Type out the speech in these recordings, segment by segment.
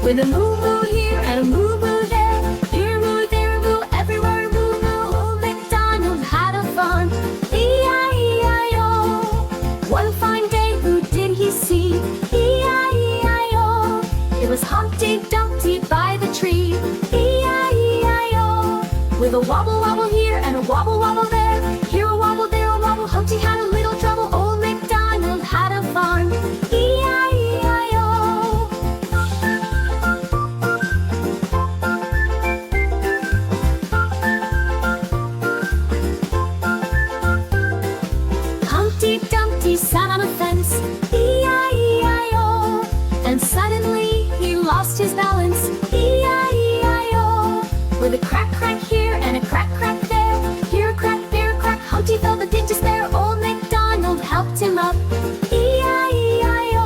with a moo moo here and a moo moo there. Here a moo, there a moo, everywhere a moo moo. Old MacDonald had a farm, E-I-E-I-O. One fine day who did he see? E-I-E-I-O. It was Humpty Dumpty by the tree, E-I-E-I-O. With a wobble wobble here and a wobble wobble there. Here a wobble, there a wobble, Humpty had a little trouble. Old MacDonald had a farm, E-I-E-I-O. Humpty Dumpty sat on a fence, E-I-E-I-O. And suddenly he lost his balance, E-I-E-I-O. With a crack crack here and a crack crack there. Here a crack, there a crack, Humpty felt a ditch despair. Old MacDonald helped him up, E-I-E-I-O.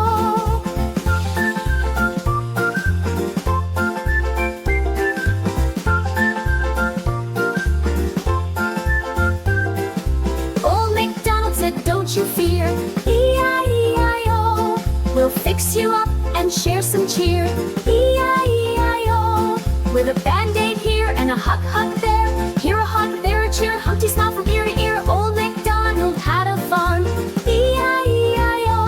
Old MacDonald said, don't you fear, E-I-E-I-O. We'll fix you up and share some cheer, E-I-E-I-O. With a band-aid here and a hug hug there. Here a hug, there a cheer, Humpty smiled from ear to ear. Old MacDonald had a farm, E-I-E-I-O.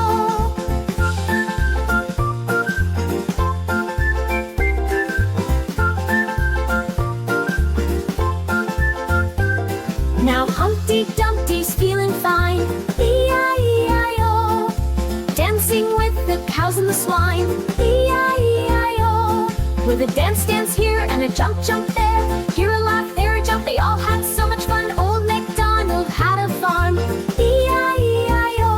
Now Humpty Dumpty's feeling fine, E-I-E-I-O. Dancing with the cows and the swine, E-I-E-I-O. With a dance dance here and a jump jump there. Here a laugh, there a jump, they all had so much fun. Old MacDonald had a farm, E-I-E-I-O.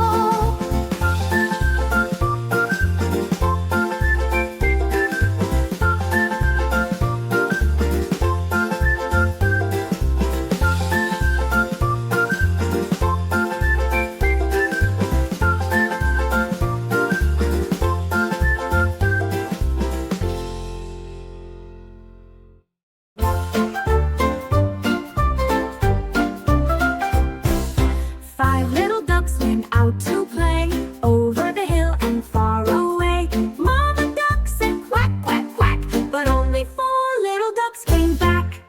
Five little ducks went out to play over the hill and far away. Mama duck said quack, quack, quack, but only four little ducks came back.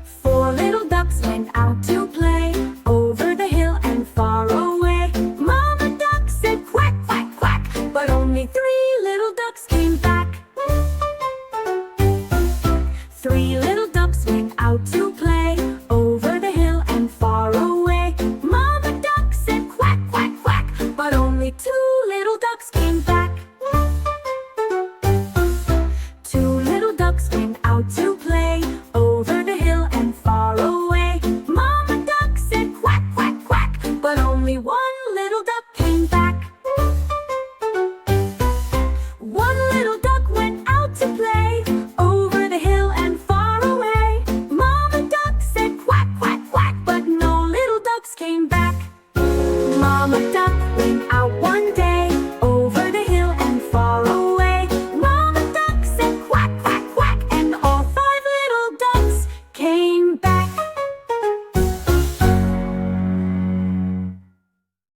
Four little ducks went out to play over the hill and far away. Mama duck said quack, quack, quack, but only three little ducks came back. Three little ducks went out to play over the hill and far away. Mama duck said quack, quack, quack, but only two little ducks came back. Two little ducks went out to play over the hill and far away. Mama duck said quack, quack, quack, but only one little duck came back. One little duck went out to play over the hill and far away. Mama duck said quack, quack, quack, but no little ducks came back. Mama duck went out